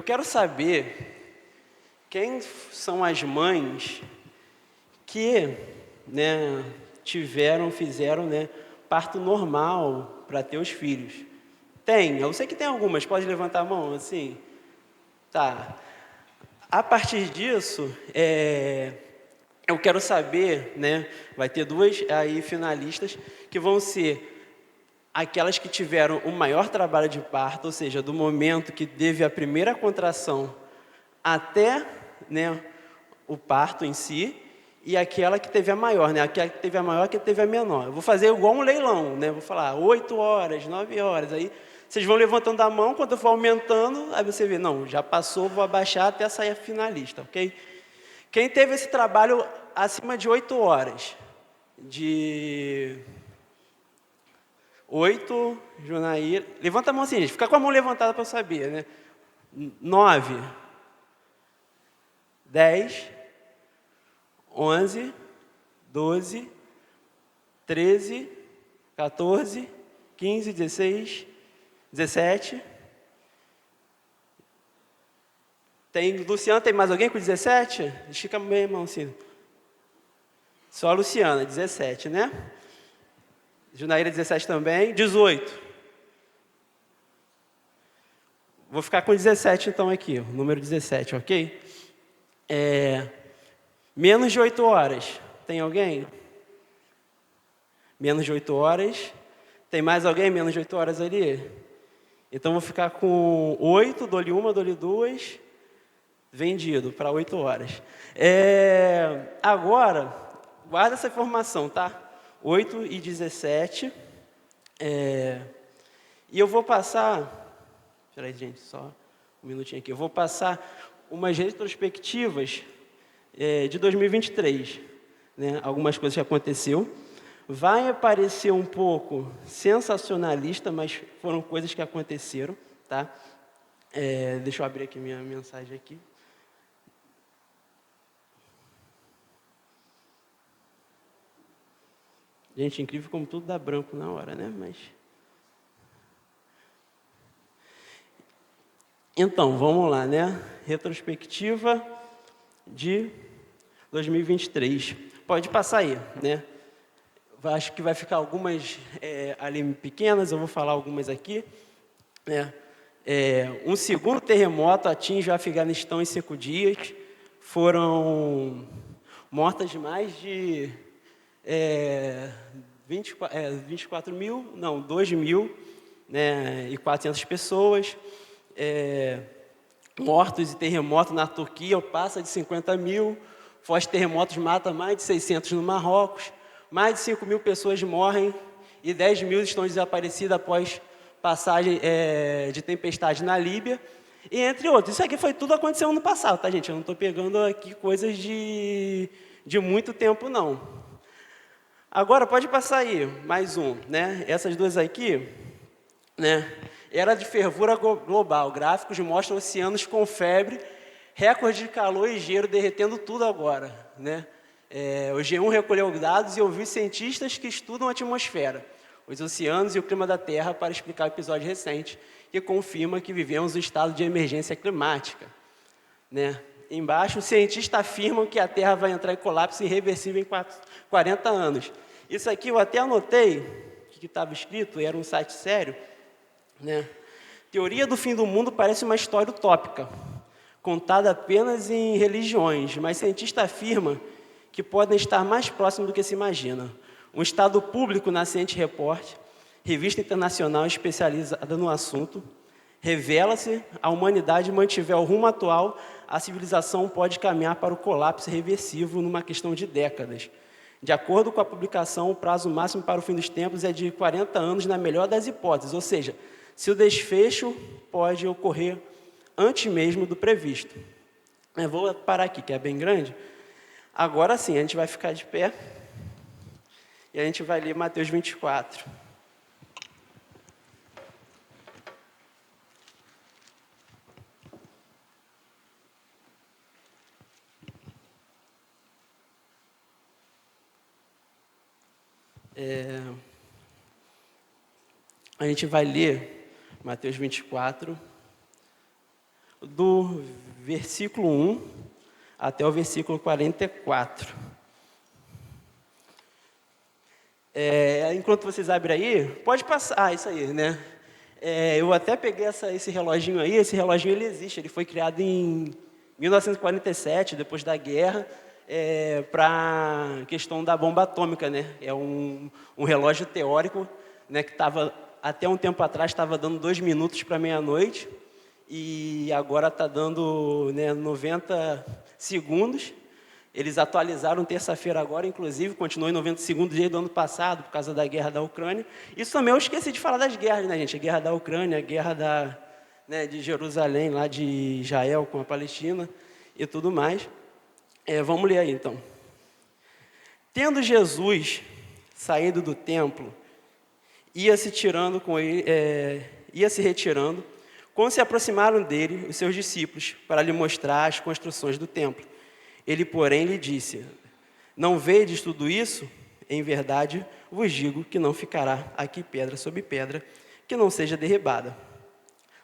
quero saber quem são as mães que, né, fizeram, né, parto normal para ter os filhos. Tem, eu sei que tem algumas, pode levantar a mão, assim? Tá. A partir disso, eu quero saber, né, vai ter duas aí finalistas, que vão ser aquelas que tiveram o maior trabalho de parto, ou seja, do momento que teve a primeira contração até, né, o parto em si, e aquela que teve a maior, né, aquela que teve a maior, que teve a menor. Eu vou fazer igual um leilão, né, vou falar 8 horas, 9 horas, aí vocês vão levantando a mão, quando eu for aumentando, aí você vê, não, já passou, vou abaixar até sair a finalista, ok? Quem teve esse trabalho acima de 8 horas, de 8, Junaíra, levanta a mão assim, gente, fica com a mão levantada para eu saber, né? 9, 10, 11, 12, 13, 14, 15, 16, 17. Tem, Luciana, tem mais alguém com 17? Estica a minha mão assim. Só a Luciana, 17, né? Junaíra, 17 também. 18. Vou ficar com 17 então aqui, o número 17, ok? Menos de 8 horas. Tem alguém? Menos de 8 horas. Tem mais alguém menos de 8 horas ali? Então vou ficar com 8, dou-lhe uma, dou-lhe duas. Vendido para 8 horas. Agora, guarda essa informação, tá? 8 e 17. E eu vou passar... Espera aí, gente, só um minutinho aqui. Eu vou passar umas retrospectivas de 2023. Né? Algumas coisas que aconteceu. Vai parecer um pouco sensacionalista, mas foram coisas que aconteceram, tá? Deixa eu abrir aqui minha mensagem aqui. Gente, incrível como tudo dá branco na hora, né? Mas... Então, vamos lá, né? Retrospectiva de 2023. Pode passar aí, né? Acho que vai ficar algumas ali pequenas, eu vou falar algumas aqui. Né? Um segundo terremoto atinge o Afeganistão em 5 dias. Foram mortas mais de 24 mil, não, 2 mil, né, e 400 pessoas. Mortos e terremotos na Turquia passa de 50 mil. Fortes terremotos matam mais de 600 no Marrocos. Mais de 5 mil pessoas morrem e 10 mil estão desaparecidas após passagem de tempestade na Líbia. E entre outros. Isso aqui foi tudo aconteceu no passado, tá, gente? Eu não estou pegando aqui coisas de muito tempo, não. Agora, pode passar aí, mais um, né? Essas duas aqui, né? Era de fervura global. Gráficos mostram oceanos com febre, recorde de calor e gelo derretendo tudo agora, né? O G1 recolheu dados e ouviu cientistas que estudam a atmosfera, os oceanos e o clima da Terra para explicar o episódio recente, que confirma que vivemos um estado de emergência climática, né? Embaixo, os cientistas afirmam que a Terra vai entrar em colapso irreversível em 40 anos. Isso aqui eu até anotei, o que estava escrito, era um site sério, né? Teoria do fim do mundo parece uma história utópica, contada apenas em religiões, mas cientista afirma que podem estar mais próximos do que se imagina. Um estado público na Science Report, revista internacional especializada no assunto, revela-se a humanidade mantiver o rumo atual, a civilização pode caminhar para o colapso irreversível numa questão de décadas. De acordo com a publicação, o prazo máximo para o fim dos tempos é de 40 anos na melhor das hipóteses, ou seja, se o desfecho pode ocorrer antes mesmo do previsto. Eu vou parar aqui, que é bem grande. Agora sim, a gente vai ficar de pé e a gente vai ler Mateus 24. A gente vai ler Mateus 24, do versículo 1 até o versículo 44. Enquanto vocês abrem aí, pode passar, isso aí, né? Eu até peguei esse reloginho aí, esse reloginho ele existe, ele foi criado em 1947, depois da guerra, para a questão da bomba atômica, né? É um relógio teórico, né, que estava, até um tempo atrás, estava dando 2 minutos para meia-noite, e agora está dando, né, 90 segundos. Eles atualizaram terça-feira agora, inclusive, continuou em 90 segundos desde o ano passado, por causa da guerra da Ucrânia. Isso também eu esqueci de falar das guerras, né, gente? A guerra da Ucrânia, a guerra de Jerusalém, lá de Israel com a Palestina e tudo mais. Vamos ler aí, então. Tendo Jesus saído do templo, ia se retirando, quando se aproximaram dele os seus discípulos, para lhe mostrar as construções do templo. Ele, porém, lhe disse: não vedes tudo isso? Em verdade vos digo que não ficará aqui pedra sobre pedra, que não seja derribada.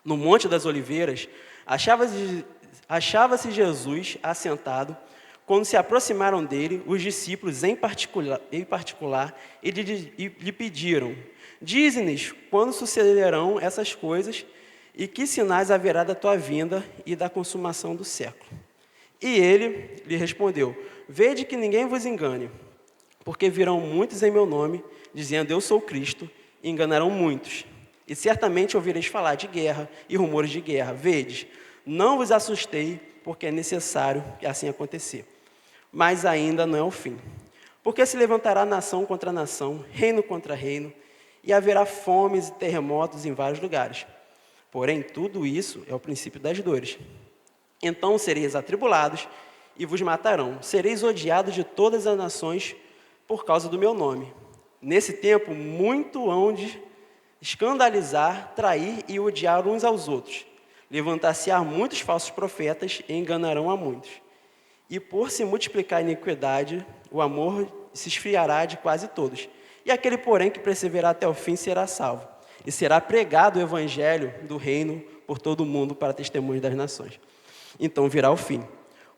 No Monte das Oliveiras, achava-se Jesus assentado, quando se aproximaram dele os discípulos em particular e lhe pediram: dize-nos quando sucederão essas coisas e que sinais haverá da tua vinda e da consumação do século. E ele lhe respondeu: vede que ninguém vos engane, porque virão muitos em meu nome, dizendo eu sou Cristo, e enganarão muitos. E certamente ouvireis falar de guerra e rumores de guerra. Vedes, não vos assustei, porque é necessário que assim acontecer. Mas ainda não é o fim. Porque se levantará nação contra nação, reino contra reino, e haverá fomes e terremotos em vários lugares. Porém, tudo isso é o princípio das dores. Então sereis atribulados e vos matarão. Sereis odiados de todas as nações por causa do meu nome. Nesse tempo, muito hão de escandalizar, trair e odiar uns aos outros. Levantar-se-á muitos falsos profetas e enganarão a muitos. E por se multiplicar a iniquidade, o amor se esfriará de quase todos. E aquele, porém, que perseverar até o fim será salvo. E será pregado o evangelho do reino por todo o mundo para testemunho das nações. Então virá o fim.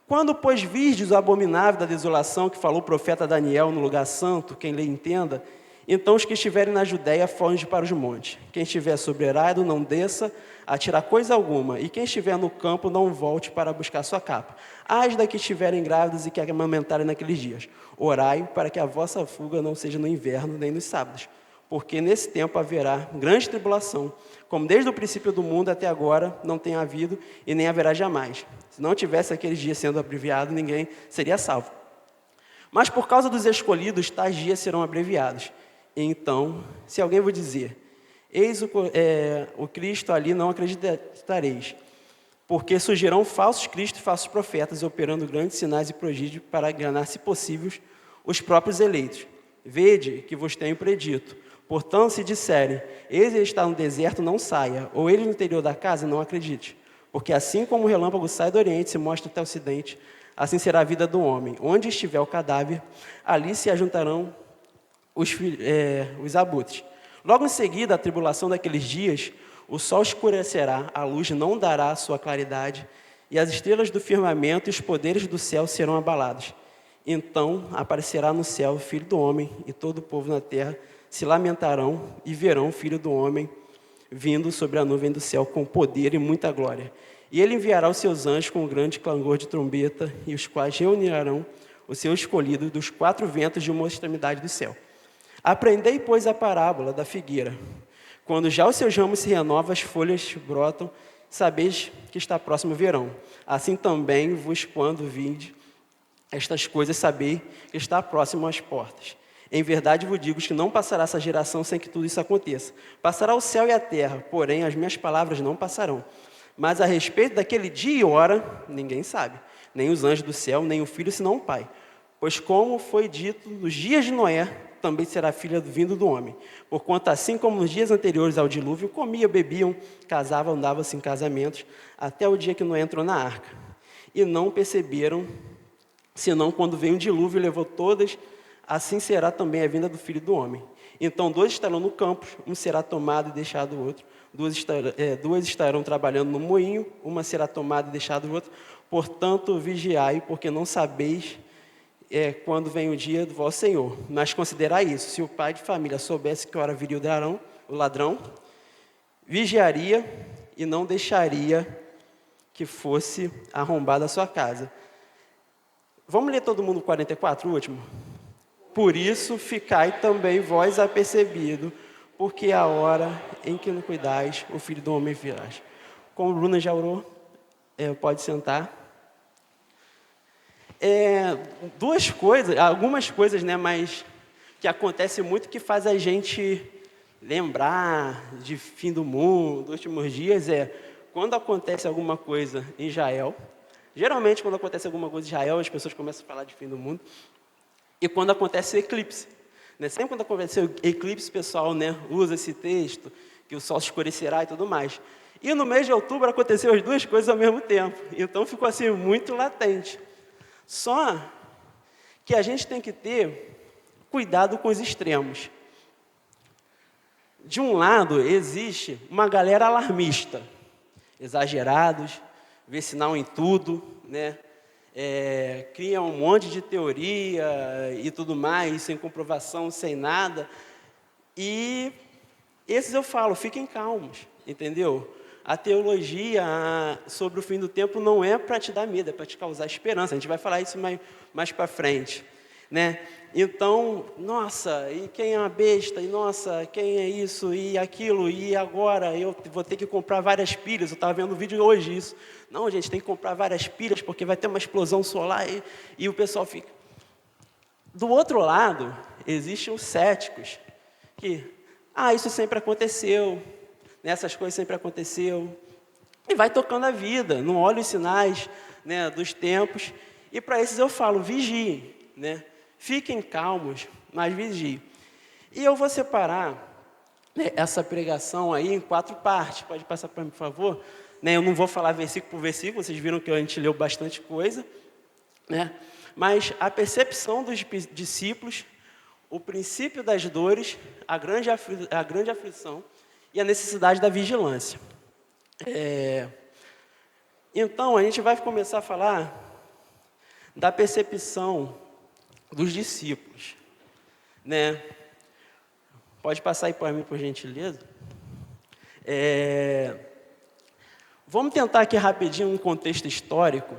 Quando, pois, virdes o abominável da desolação que falou o profeta Daniel no lugar santo, quem lhe entenda, então os que estiverem na Judéia fogem para os montes. Quem estiver sobrerado não desça a tirar coisa alguma, e quem estiver no campo não volte para buscar sua capa. Ai da que estiverem grávidos e que amamentarem naqueles dias. Orai para que a vossa fuga não seja no inverno nem nos sábados, porque nesse tempo haverá grande tribulação, como desde o princípio do mundo até agora não tem havido e nem haverá jamais. Se não tivesse aqueles dias sendo abreviados, ninguém seria salvo. Mas por causa dos escolhidos, tais dias serão abreviados. Então, se alguém vos dizer, eis o Cristo ali, não acreditareis, porque surgirão falsos cristos e falsos profetas, operando grandes sinais e prodígios para enganar, se possíveis, os próprios eleitos. Vede que vos tenho predito. Portanto, se disserem, eis ele está no deserto, não saia, ou ele no interior da casa, não acredite. Porque assim como o relâmpago sai do oriente e se mostra até o ocidente, assim será a vida do homem. Onde estiver o cadáver, ali se ajuntarão os abutres. Logo em seguida, a tribulação daqueles dias, o sol escurecerá, a luz não dará a sua claridade, e as estrelas do firmamento e os poderes do céu serão abalados. Então aparecerá no céu o Filho do Homem, e todo o povo na terra se lamentarão e verão o Filho do Homem vindo sobre a nuvem do céu com poder e muita glória. E ele enviará os seus anjos com um grande clangor de trombeta, e os quais reunirão o seu escolhido dos 4 ventos de uma extremidade do céu. Aprendei, pois, a parábola da figueira. Quando já os seus ramos se renovam, as folhas brotam, sabeis que está próximo o verão. Assim também vos, quando vinde estas coisas, sabei que está próximo às portas. Em verdade vos digo que não passará essa geração sem que tudo isso aconteça. Passará o céu e a terra, porém as minhas palavras não passarão. Mas a respeito daquele dia e hora, ninguém sabe, nem os anjos do céu, nem o Filho, senão o Pai. Pois como foi dito nos dias de Noé, também será filha do vindo do homem. Porquanto assim como nos dias anteriores ao dilúvio, comiam, bebiam, casavam, andavam-se em casamentos, até o dia que Noé entrou na arca. E não perceberam, senão quando veio um dilúvio e levou todas assim será também a vinda do Filho do Homem. Então, 2 estarão no campo, um será tomado e deixado o outro. 2 estarão trabalhando no moinho, uma será tomada e deixada o outro. Portanto, vigiai, porque não sabeis quando vem o dia do vosso Senhor. Mas considerai isso, se o pai de família soubesse que hora viria o ladrão, vigiaria e não deixaria que fosse arrombada a sua casa. Vamos ler todo mundo o 44, o último? Por isso, ficai também vós apercebido, porque a hora em que não cuidais, o Filho do Homem virá. Como o Bruna já orou, pode sentar. Algumas coisas, né, mas que acontece muito, que faz a gente lembrar de fim do mundo, últimos dias, quando acontece alguma coisa em Israel. Geralmente, quando acontece alguma coisa em Israel, as pessoas começam a falar de fim do mundo. E quando acontece o eclipse. Né? Sempre quando acontece o eclipse, o pessoal, né, usa esse texto, que o sol escurecerá e tudo mais. E no mês de outubro aconteceu as duas coisas ao mesmo tempo. Então ficou assim muito latente. Só que a gente tem que ter cuidado com os extremos. De um lado, existe uma galera alarmista, exagerados, vê sinal em tudo, né? Cria um monte de teoria e tudo mais, sem comprovação, sem nada. E esses eu falo, fiquem calmos, entendeu? A teologia sobre o fim do tempo não é para te dar medo, é para te causar esperança. A gente vai falar isso mais para frente, né? Então, nossa, e quem é uma besta? E nossa, quem é isso? E aquilo? E agora eu vou ter que comprar várias pilhas. Eu estava vendo um vídeo hoje isso. Não, gente, tem que comprar várias pilhas porque vai ter uma explosão solar e o pessoal fica... Do outro lado, existem os céticos que, isso sempre aconteceu, essas coisas sempre aconteceu, e vai tocando a vida, não olha os sinais, né, dos tempos. E para esses eu falo, vigiem, né? Fiquem calmos, mas vigiem. E eu vou separar, né, essa pregação aí em 4 partes. Pode passar para mim, por favor? Né, eu não vou falar versículo por versículo, vocês viram que a gente leu bastante coisa, né? Mas a percepção dos discípulos, o princípio das dores, a grande aflição e a necessidade da vigilância. Então, a gente vai começar a falar da percepção dos discípulos, né? Pode passar aí para mim, por gentileza. Vamos tentar aqui rapidinho um contexto histórico.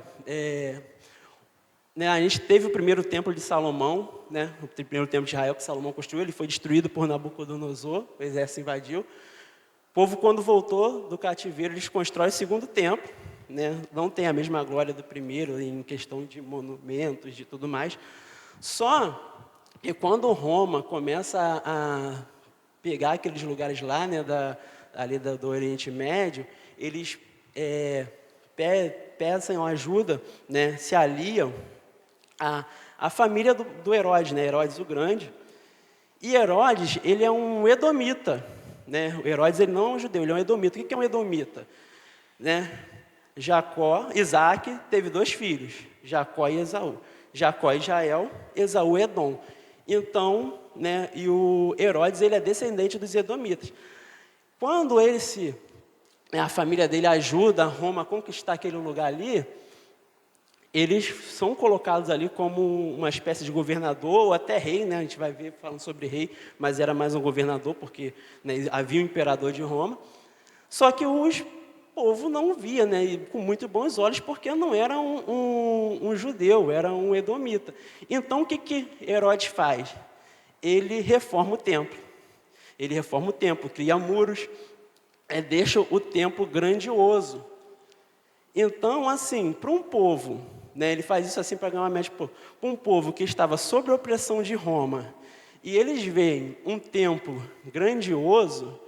Né, a gente teve o primeiro templo de Salomão, né? O primeiro templo de Israel que Salomão construiu, ele foi destruído por Nabucodonosor, o exército invadiu. O povo, quando voltou do cativeiro, eles constroem o segundo templo, né? Não tem a mesma glória do primeiro em questão de monumentos, de tudo mais. Só que quando Roma começa a pegar aqueles lugares lá, né, do Oriente Médio, eles peçam ajuda, né, se aliam à família do Herodes, né, Herodes o Grande. E Herodes, ele é um edomita, né? O Herodes, ele não é um judeu, ele é um edomita. O que é um edomita? Né? Isaac teve 2 filhos, Jacó e Esaú. Jacó é Israel, Esaú é Edom. Então, né, e o Herodes, ele é descendente dos edomitas. Quando a família dele ajuda Roma a conquistar aquele lugar ali, eles são colocados ali como uma espécie de governador, ou até rei, né? A gente vai ver falando sobre rei, mas era mais um governador, porque, né, havia um imperador de Roma. Só que o povo não via, né, com muito bons olhos, porque não era um judeu, era um edomita. Então, o que Herodes faz? Ele reforma o templo. Ele reforma o templo, cria muros, deixa o templo grandioso. Então, assim, para um povo, né, ele faz isso assim para ganhar uma média, para um povo que estava sob a opressão de Roma, e eles veem um templo grandioso,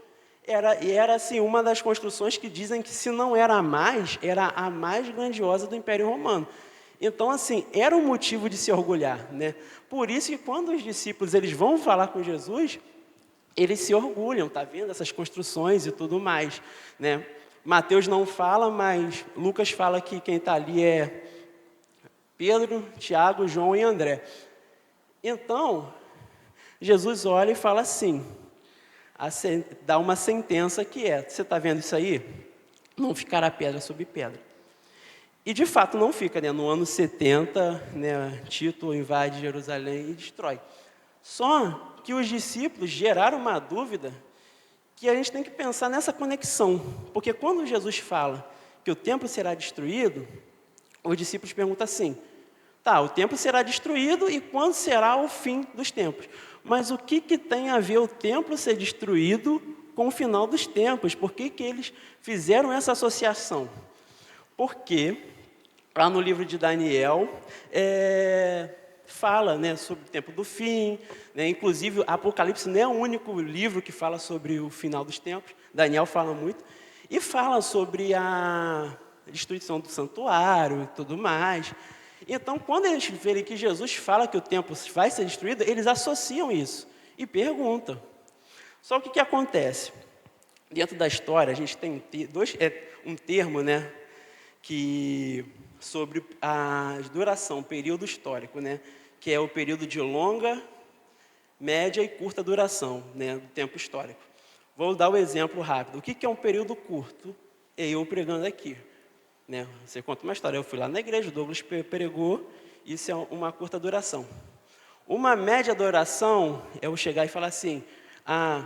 era assim, uma das construções que dizem que, se não era a mais grandiosa do Império Romano. Então, assim, era um motivo de se orgulhar, né? Por isso que quando os discípulos eles vão falar com Jesus, eles se orgulham, tá vendo? Essas construções e tudo mais, né? Mateus não fala, mas Lucas fala que quem está ali é Pedro, Tiago, João e André. Então, Jesus olha e fala assim, dá uma sentença que é, você está vendo isso aí? Não ficará pedra sobre pedra. E de fato não fica, né? No ano 70, né, Tito invade Jerusalém e destrói. Só que os discípulos geraram uma dúvida que a gente tem que pensar nessa conexão. Porque quando Jesus fala que o templo será destruído, os discípulos perguntam assim, tá, o templo será destruído e quando será o fim dos tempos? Mas o que tem a ver o templo ser destruído com o final dos tempos? Por que eles fizeram essa associação? Porque lá no livro de Daniel, fala, né, sobre o tempo do fim, né, inclusive Apocalipse não é o único livro que fala sobre o final dos tempos, Daniel fala muito, e fala sobre a destruição do santuário e tudo mais. Então, quando eles verem que Jesus fala que o templo vai ser destruído, eles associam isso e perguntam. Só que o que acontece? Dentro da história, a gente tem um termo, né, sobre a duração, período histórico, né, que é o período de longa, média e curta duração, né, do tempo histórico. Vou dar um exemplo rápido. O que é um período curto? Eu pregando aqui. Né? Você conta uma história, eu fui lá na igreja, o Douglas pregou, isso é uma curta duração. Uma média duração é eu chegar e falar assim, há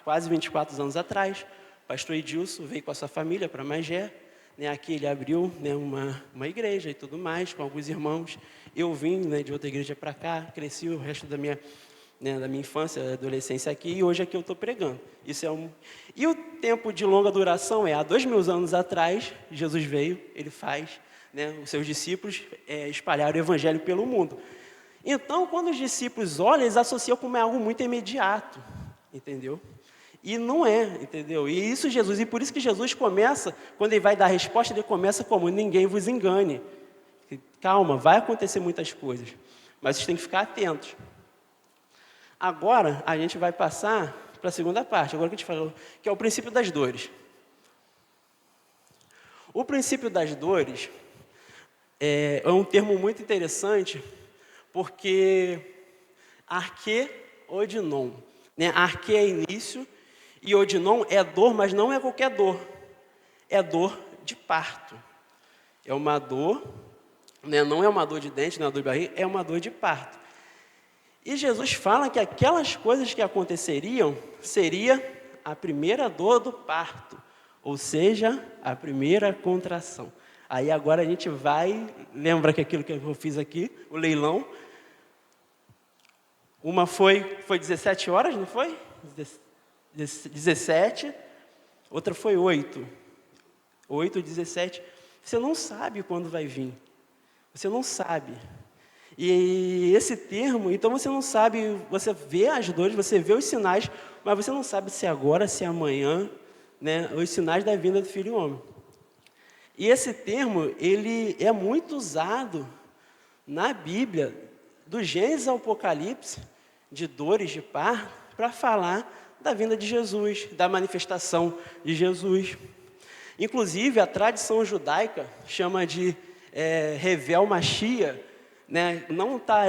quase 24 anos atrás, o pastor Edilson veio com a sua família para Magé, né? Aqui ele abriu, né, uma igreja e tudo mais, com alguns irmãos. Eu vim, né, de outra igreja para cá, cresci o resto da minha infância, adolescência aqui, e hoje aqui eu estou pregando. E o tempo de longa duração há 2000 anos atrás, Jesus veio, ele faz, né, os seus discípulos espalharam o evangelho pelo mundo. Então, quando os discípulos olham, eles associam como algo muito imediato, entendeu? E não é, entendeu? E isso Jesus, e por isso que Jesus começa, quando ele vai dar a resposta, ele começa como, ninguém vos engane. Calma, vai acontecer muitas coisas, mas vocês têm que ficar atentos. Agora, a gente vai passar para a segunda parte, agora que a gente falou, que é o princípio das dores. O princípio das dores é um termo muito interessante, porque arque, odinon, né? Arque é início, e odinon é dor, mas não é qualquer dor, é dor de parto. É uma dor, né? Não é uma dor de dente, não é uma dor de barriga, é uma dor de parto. E Jesus fala que aquelas coisas que aconteceriam seria a primeira dor do parto, ou seja, a primeira contração. Aí agora a gente vai, lembra que aquilo que eu fiz aqui, o leilão, uma foi 17 horas, não foi? 17, outra foi 8, 17, você não sabe quando vai vir, você não sabe. E esse termo, então você não sabe, você vê as dores, você vê os sinais, mas você não sabe se é agora, se é amanhã, né, os sinais da vinda do Filho Homem. E esse termo, ele é muito usado na Bíblia, do Gênesis ao Apocalipse, de dores de parto, para falar da vinda de Jesus, da manifestação de Jesus. Inclusive, a tradição judaica chama de Revel Machia, né?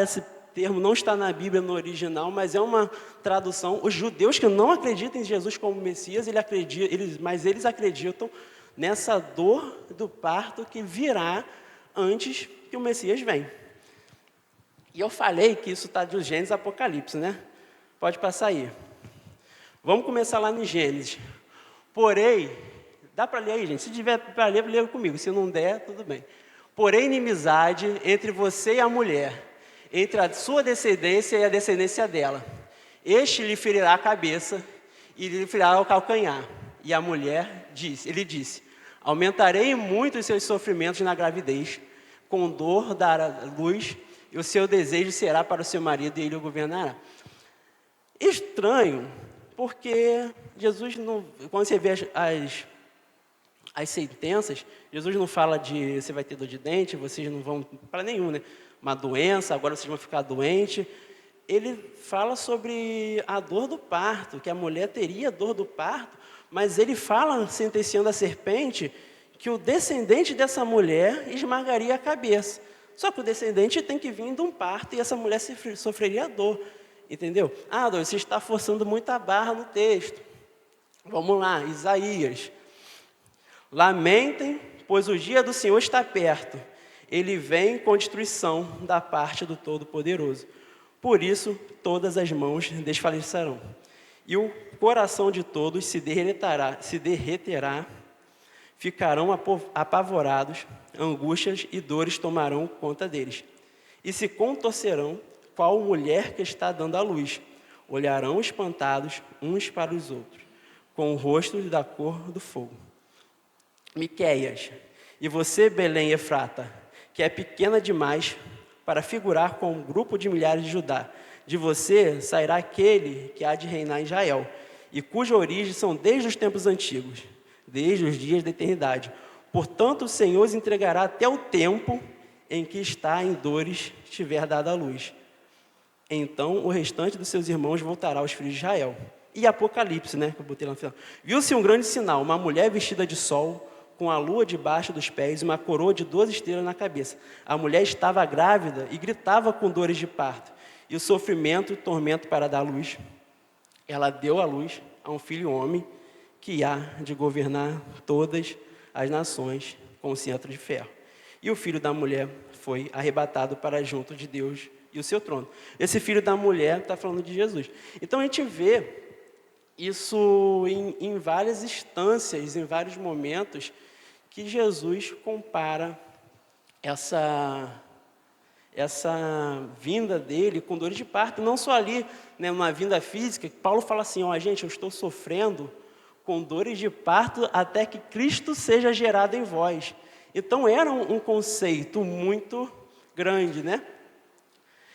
Esse termo não está na Bíblia no original, mas é uma tradução. Os judeus que não acreditam em Jesus como Messias, mas eles acreditam nessa dor do parto que virá antes que o Messias venha. E eu falei que isso está de Gênesis Apocalipse, né? Pode passar aí. Vamos começar lá no Gênesis. Porém, dá para ler aí, gente? Se tiver para ler, leia comigo. Se não der, tudo bem. Porém, inimizade entre você e a mulher, entre a sua descendência e a descendência dela. Este lhe ferirá a cabeça e lhe ferirá o calcanhar. E a mulher ele disse, aumentarei muito os seus sofrimentos na gravidez, com dor dará luz, e o seu desejo será para o seu marido e ele o governará. Estranho, porque Jesus, quando você vê as sentenças, Jesus não fala de você vai ter dor de dente, vocês não vão para nenhum, né? Uma doença, agora vocês vão ficar doentes. Ele fala sobre a dor do parto, que a mulher teria dor do parto, mas ele fala, sentenciando a serpente, que o descendente dessa mulher esmagaria a cabeça. Só que o descendente tem que vir de um parto e essa mulher sofreria dor, entendeu? Ah, Deus, você está forçando muita barra no texto. Vamos lá, Isaías. Lamentem, pois o dia do Senhor está perto. Ele vem com destruição da parte do Todo-Poderoso. Por isso, todas as mãos desfalecerão. E o coração de todos se derreterá, ficarão apavorados, angústias e dores tomarão conta deles. E se contorcerão, qual mulher que está dando à luz. Olharão espantados uns para os outros, com o rosto da cor do fogo. Miqueias, e você, Belém Efrata, que é pequena demais para figurar com um grupo de milhares de Judá, de você sairá aquele que há de reinar em Israel, e cuja origem são desde os tempos antigos, desde os dias da eternidade. Portanto, o Senhor os entregará até o tempo em que está em dores estiver dada a luz. Então, o restante dos seus irmãos voltará aos filhos de Israel. E Apocalipse, né, que eu botei lá no final. Viu-se um grande sinal, uma mulher vestida de sol, com a lua debaixo dos pés e uma coroa de 12 estrelas na cabeça. A mulher estava grávida e gritava com dores de parto, e o sofrimento e o tormento para dar luz. Ela deu à luz a um filho homem, que há de governar todas as nações com o cetro de ferro. E o filho da mulher foi arrebatado para junto de Deus e o seu trono. Esse filho da mulher está falando de Jesus. Então a gente vê isso em várias instâncias, em vários momentos, que Jesus compara essa vinda dele com dores de parto, não só ali, né, uma vinda física. Paulo fala assim, ó, gente, eu estou sofrendo com dores de parto até que Cristo seja gerado em vós. Então era um conceito muito grande, né?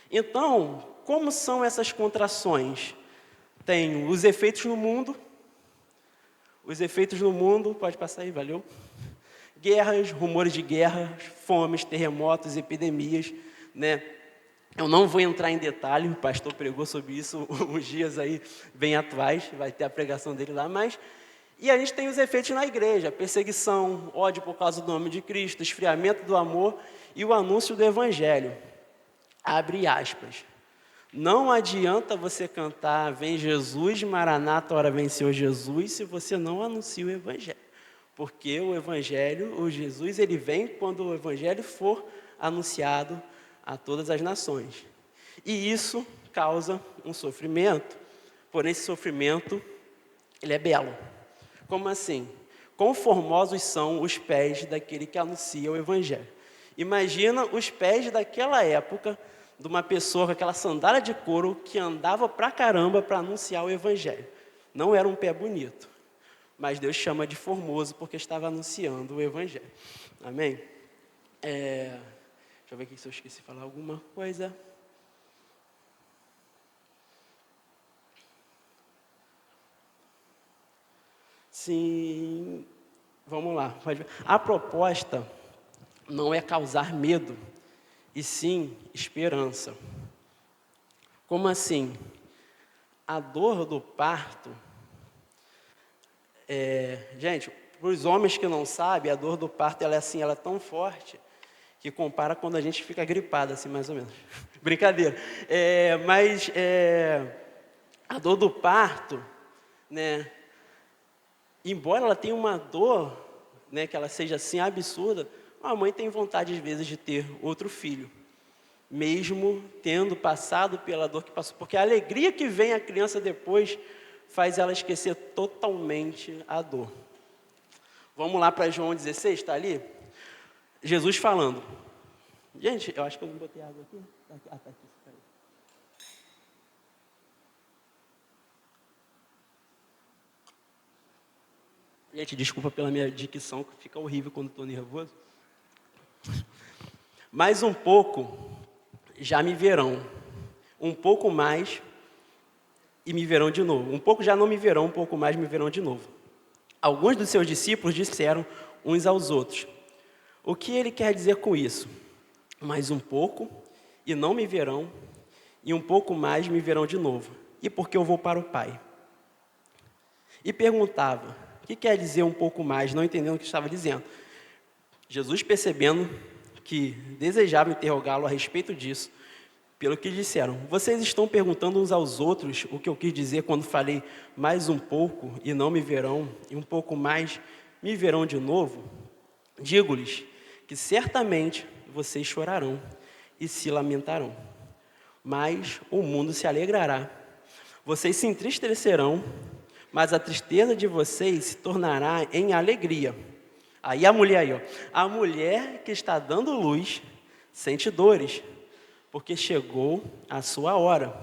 Então, como são essas contrações? Tem os efeitos no mundo. Os efeitos no mundo, pode passar aí, valeu. Guerras, rumores de guerras, fomes, terremotos, epidemias, né? Eu não vou entrar em detalhe, o pastor pregou sobre isso uns dias aí bem atuais, vai ter a pregação dele lá, mas... E a gente tem os efeitos na igreja, perseguição, ódio por causa do nome de Cristo, esfriamento do amor e o anúncio do evangelho. Abre aspas. Não adianta você cantar, vem Jesus, Maranata, ora vem Senhor Jesus, se você não anuncia o evangelho. Porque o evangelho, o Jesus, ele vem quando o evangelho for anunciado a todas as nações. E isso causa um sofrimento, porém esse sofrimento, ele é belo. Como assim? Quão formosos são os pés daquele que anuncia o evangelho. Imagina os pés daquela época, de uma pessoa com aquela sandália de couro que andava pra caramba para anunciar o evangelho. Não era um pé bonito, mas Deus chama de formoso porque estava anunciando o evangelho. Amém? Deixa eu ver aqui se eu esqueci de falar alguma coisa. Sim, vamos lá. A proposta não é causar medo, e sim esperança. Como assim? A dor do parto, gente, para os homens que não sabem, a dor do parto ela é tão forte que compara quando a gente fica gripado, assim, mais ou menos. Brincadeira. Mas a dor do parto, né? Embora ela tenha uma dor, né, que ela seja assim absurda, a mãe tem vontade às vezes de ter outro filho, mesmo tendo passado pela dor que passou, porque a alegria que vem a criança depois faz ela esquecer totalmente a dor. Vamos lá para João 16, está ali? Jesus falando. Gente, eu acho que eu não botei água aqui. Ah, tá aqui. Gente, desculpa pela minha dicção, que fica horrível quando estou nervoso. Mais um pouco, já me verão. Um pouco mais, e me verão de novo. Um pouco já não me verão, um pouco mais me verão de novo. Alguns dos seus discípulos disseram uns aos outros, o que ele quer dizer com isso? Mais um pouco, e não me verão, e um pouco mais me verão de novo. E porque eu vou para o Pai. E perguntava, o que quer dizer um pouco mais, não entendendo o que estava dizendo. Jesus, percebendo que desejavam interrogá-lo a respeito disso, pelo que disseram: vocês estão perguntando uns aos outros o que eu quis dizer quando falei mais um pouco e não me verão, e um pouco mais me verão de novo? Digo-lhes que certamente vocês chorarão e se lamentarão, mas o mundo se alegrará. Vocês se entristecerão, mas a tristeza de vocês se tornará em alegria. Aí a mulher, a mulher que está dando luz sente dores, porque chegou a sua hora.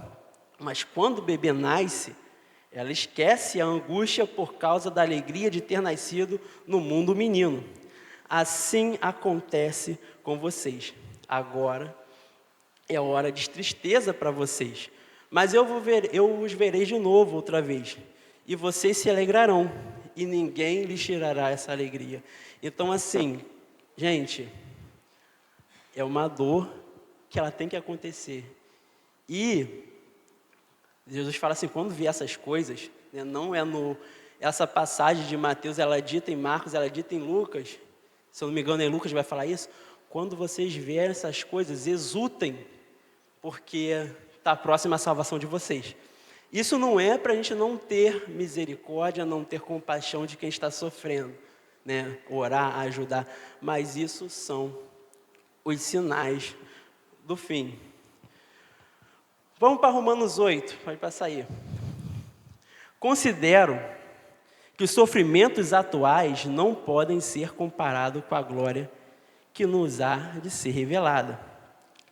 Mas quando o bebê nasce, ela esquece a angústia por causa da alegria de ter nascido no mundo menino. Assim acontece com vocês. Agora é hora de tristeza para vocês, mas eu os verei de novo outra vez, e vocês se alegrarão, e ninguém lhes tirará essa alegria. Então, assim, gente, é uma dor que ela tem que acontecer. E Jesus fala assim, quando vier essas coisas, né, não é essa passagem de Mateus, ela é dita em Marcos, ela é dita em Lucas, se eu não me engano, em Lucas vai falar isso. Quando vocês vierem essas coisas, exultem, porque está próxima a salvação de vocês. Isso não é para a gente não ter misericórdia, não ter compaixão de quem está sofrendo, né? Orar, ajudar, mas isso são os sinais do fim. Vamos para Romanos 8, pode passar aí. Considero que os sofrimentos atuais não podem ser comparados com a glória que nos há de ser revelada.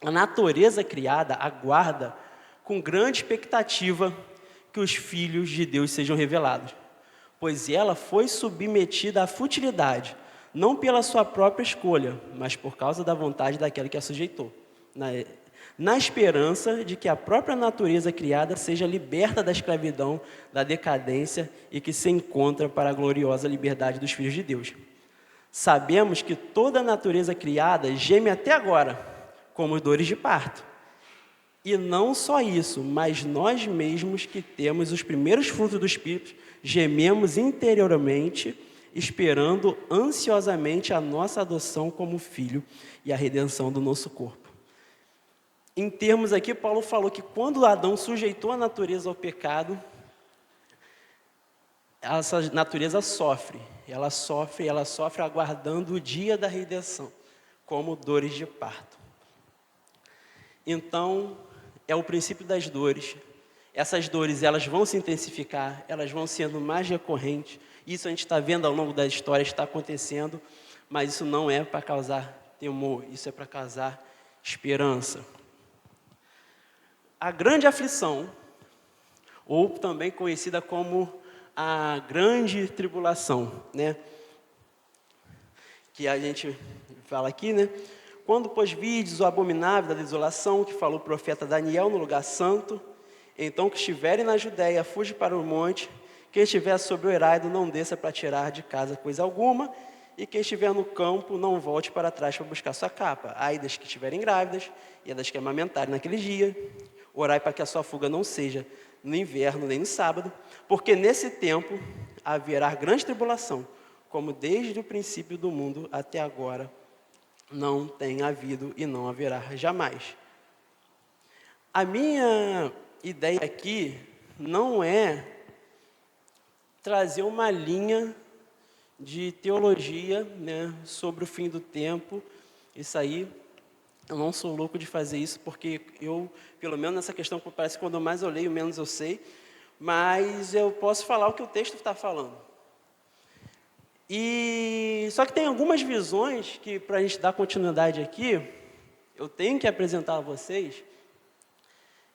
A natureza criada aguarda com grande expectativa que os filhos de Deus sejam revelados, pois ela foi submetida à futilidade, não pela sua própria escolha, mas por causa da vontade daquele que a sujeitou, na esperança de que a própria natureza criada seja liberta da escravidão, da decadência e que se encontra para a gloriosa liberdade dos filhos de Deus. Sabemos que toda a natureza criada geme até agora, como dores de parto. E não só isso, mas nós mesmos que temos os primeiros frutos do Espírito, gememos interiormente, esperando ansiosamente a nossa adoção como filho e a redenção do nosso corpo. Em termos aqui, Paulo falou que quando Adão sujeitou a natureza ao pecado, essa natureza sofre. Ela sofre aguardando o dia da redenção, como dores de parto. Então, é o princípio das dores. Essas dores, elas vão se intensificar, elas vão sendo mais recorrentes. Isso a gente está vendo ao longo da história, está acontecendo, mas isso não é para causar temor, isso é para causar esperança. A grande aflição, ou também conhecida como a grande tribulação, né? Que a gente fala aqui, né? Quando, pois, vides o abominável da desolação, que falou o profeta Daniel no lugar santo, então que estiverem na Judéia, fuja para o monte, quem estiver sobre o eirado, não desça para tirar de casa coisa alguma, e quem estiver no campo, não volte para trás para buscar sua capa. Ai das que estiverem grávidas, e das que amamentarem naquele dia, orai para que a sua fuga não seja no inverno, nem no sábado, porque nesse tempo haverá grande tribulação, como desde o princípio do mundo até agora, não tem havido e não haverá jamais. A minha ideia aqui não é trazer uma linha de teologia, né, sobre o fim do tempo. Isso aí, eu não sou louco de fazer isso, porque eu, pelo menos nessa questão, parece que quando mais eu leio, menos eu sei, mas eu posso falar o que o texto está falando. E só que tem algumas visões que, para a gente dar continuidade aqui, eu tenho que apresentar a vocês,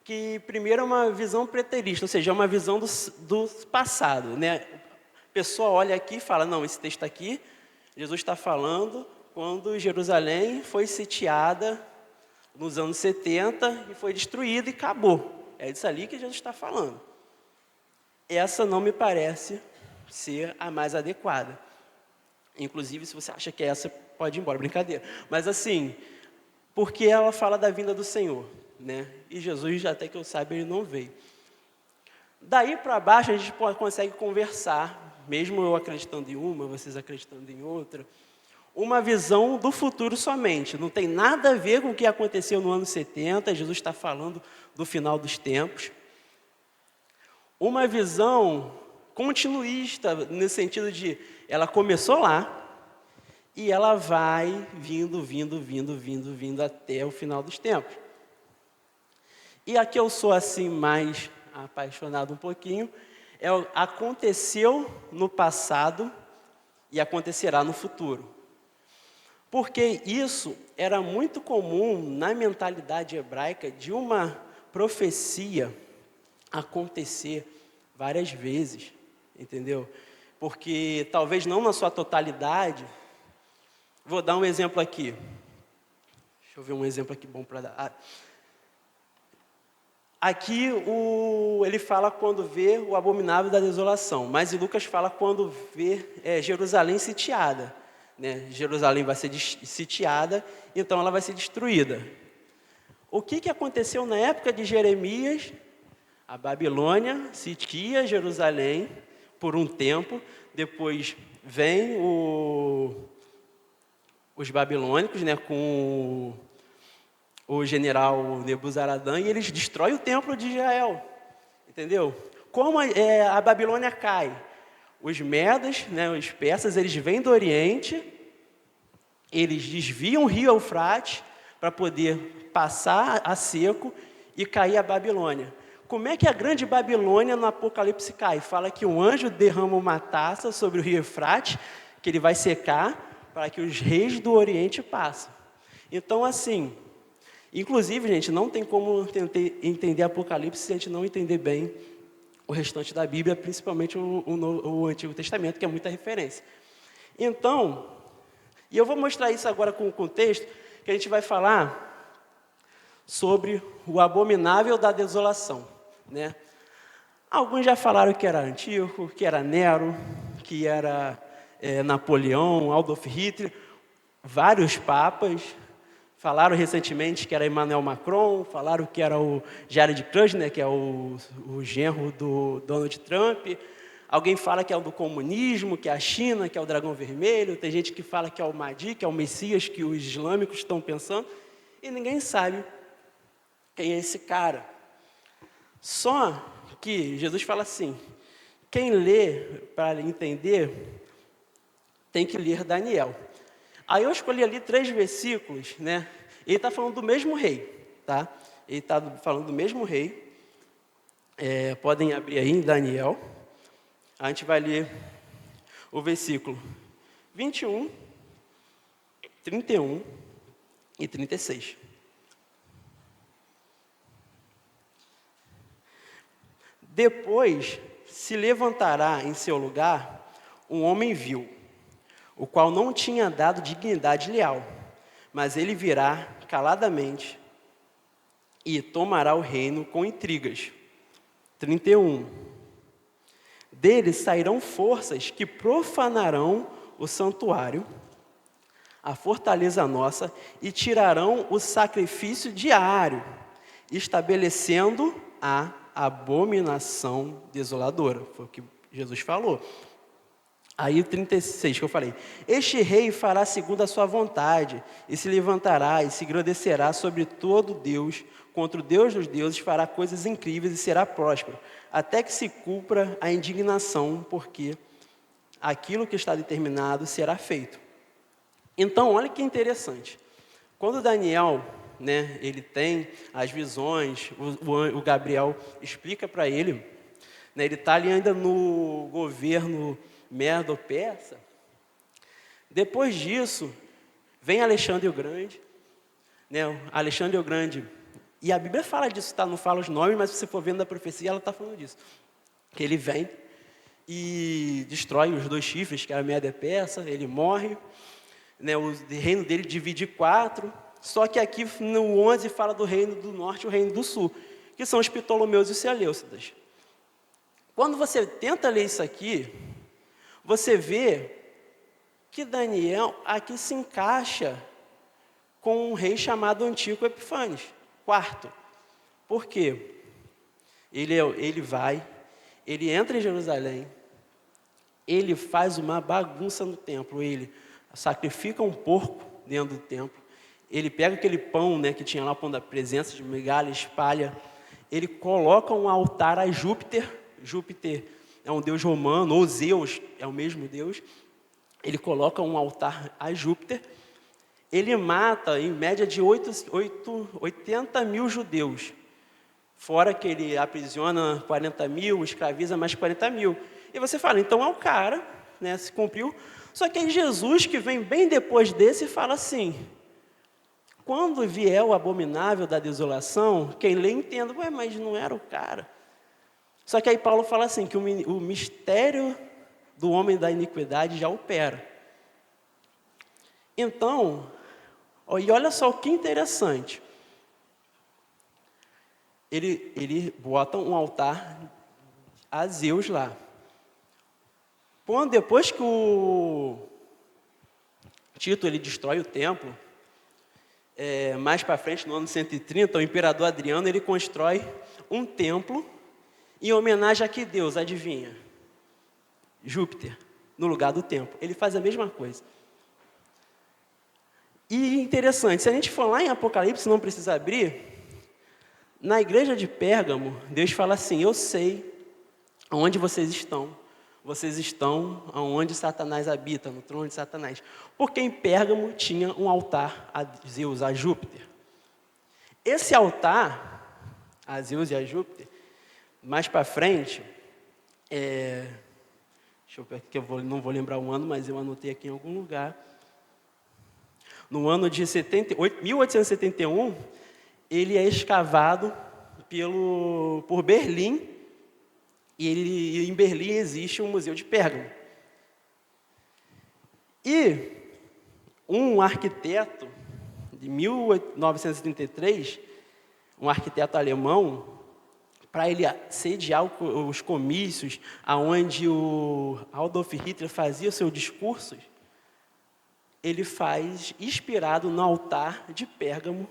que primeiro é uma visão preterista, ou seja, é uma visão do passado, né? A pessoa olha aqui e fala, não, esse texto aqui, Jesus está falando quando Jerusalém foi sitiada nos anos 70 e foi destruída e acabou. É disso ali que Jesus está falando. Essa não me parece ser a mais adequada. Inclusive, se você acha que é essa, pode ir embora, brincadeira. Mas assim, porque ela fala da vinda do Senhor, né? E Jesus, até que eu saiba, ele não veio. Daí para baixo, a gente consegue conversar, mesmo eu acreditando em uma, vocês acreditando em outra, uma visão do futuro somente. Não tem nada a ver com o que aconteceu no ano 70, Jesus está falando do final dos tempos. Uma visão continuista, no sentido de ela começou lá e ela vai vindo até o final dos tempos. E aqui eu sou assim mais apaixonado um pouquinho, aconteceu no passado e acontecerá no futuro. Porque isso era muito comum na mentalidade hebraica de uma profecia acontecer várias vezes, entendeu? Porque talvez não na sua totalidade. Vou dar um exemplo aqui. Deixa eu ver um exemplo aqui bom para dar. Aqui ele fala quando vê o abominável da desolação, mas Lucas fala quando vê Jerusalém sitiada. Né? Jerusalém vai ser sitiada, então ela vai ser destruída. O que aconteceu na época de Jeremias? A Babilônia sitia Jerusalém por um tempo, depois vem os babilônicos, né, com o general Nebuzaradã, e eles destroem o templo de Israel, entendeu? Como a Babilônia cai? Os medas, né, os persas, eles vêm do Oriente, eles desviam o rio Eufrates para poder passar a seco e cair a Babilônia. Como é que a grande Babilônia no Apocalipse cai? Fala que um anjo derrama uma taça sobre o rio Eufrates, que ele vai secar, para que os reis do Oriente passem. Então, assim, inclusive, gente, não tem como entender Apocalipse se a gente não entender bem o restante da Bíblia, principalmente o Antigo Testamento, que é muita referência. Então, e eu vou mostrar isso agora com o contexto, que a gente vai falar sobre o abominável da desolação, né? Alguns já falaram que era Antíoco, que era Nero, que era Napoleão, Adolf Hitler, vários papas. Falaram recentemente que era Emmanuel Macron, falaram que era o Jared Kushner, que é o genro do Donald Trump. Alguém fala que é o do comunismo, que é a China, que é o dragão vermelho. Tem gente que fala que é o Mahdi, que é o Messias, que os islâmicos estão pensando. E ninguém sabe quem é esse cara. Só que Jesus fala assim, quem lê para entender, tem que ler Daniel. Aí eu escolhi ali 3 versículos, né? Ele está falando do mesmo rei, tá? Ele está falando do mesmo rei. Podem abrir aí em Daniel. A gente vai ler o versículo 21, 31 e 36. Depois se levantará em seu lugar um homem vil, o qual não tinha dado dignidade leal, mas ele virá caladamente e tomará o reino com intrigas. 31. Deles sairão forças que profanarão o santuário, a fortaleza nossa, e tirarão o sacrifício diário, estabelecendo a abominação desoladora. Foi o que Jesus falou. Aí o 36 que eu falei, este rei fará segundo a sua vontade, e se levantará e se engrandecerá sobre todo Deus, contra o Deus dos deuses, fará coisas incríveis e será próspero, até que se cumpra a indignação, porque aquilo que está determinado será feito. Então, olha que interessante, quando Daniel, né, ele tem as visões, o Gabriel explica para ele, né, ele está ali ainda no governo Medo-Persa. Depois disso, vem Alexandre o Grande, né? Alexandre o Grande, e a Bíblia fala disso, tá? Não fala os nomes, mas se você for vendo a profecia, ela está falando disso. Que ele vem e destrói os 2 chifres, que era Medo e Persa, ele morre, né? O reino dele divide em 4, só que aqui no 11 fala do reino do norte e o reino do sul, que são os Ptolomeus e os Seleucidas. Quando você tenta ler isso aqui, você vê que Daniel aqui se encaixa com um rei chamado Antíoco Epifanes IV. Por quê? Ele entra em Jerusalém, ele faz uma bagunça no templo, ele sacrifica um porco dentro do templo. Ele pega aquele pão, né, que tinha lá, o pão da presença de migalha, espalha. Ele coloca um altar a Júpiter. Júpiter é um deus romano, ou Zeus é o mesmo deus. Ele coloca um altar a Júpiter. Ele mata, em média, de 80 mil judeus. Fora que ele aprisiona 40 mil, escraviza mais 40 mil. E você fala, então é o cara, né, se cumpriu. Só que aí Jesus, que vem bem depois desse, fala assim: quando vier o abominável da desolação, quem lê entenda, ué, mas não era o cara. Só que aí Paulo fala assim, que o mistério do homem da iniquidade já opera. Então, e olha só o que interessante. Ele bota um altar a Zeus lá. Depois que o Tito ele destrói o templo, mais para frente, no ano 130, o imperador Adriano ele constrói um templo em homenagem a que Deus, adivinha? Júpiter, no lugar do templo. Ele faz a mesma coisa. E interessante, se a gente for lá em Apocalipse, não precisa abrir, na igreja de Pérgamo, Deus fala assim: eu sei onde vocês estão. Vocês estão onde Satanás habita, no trono de Satanás. Porque em Pérgamo tinha um altar a Zeus, a Júpiter. Esse altar, a Zeus e a Júpiter, mais para frente, deixa eu ver aqui, não vou lembrar o ano, mas eu anotei aqui em algum lugar. No ano de 1871, ele é escavado por Berlim, e em Berlim existe um museu de Pérgamo. E um arquiteto de 1933, um arquiteto alemão, para ele sediar os comícios aonde o Adolf Hitler fazia seus discursos, ele faz inspirado no altar de Pérgamo,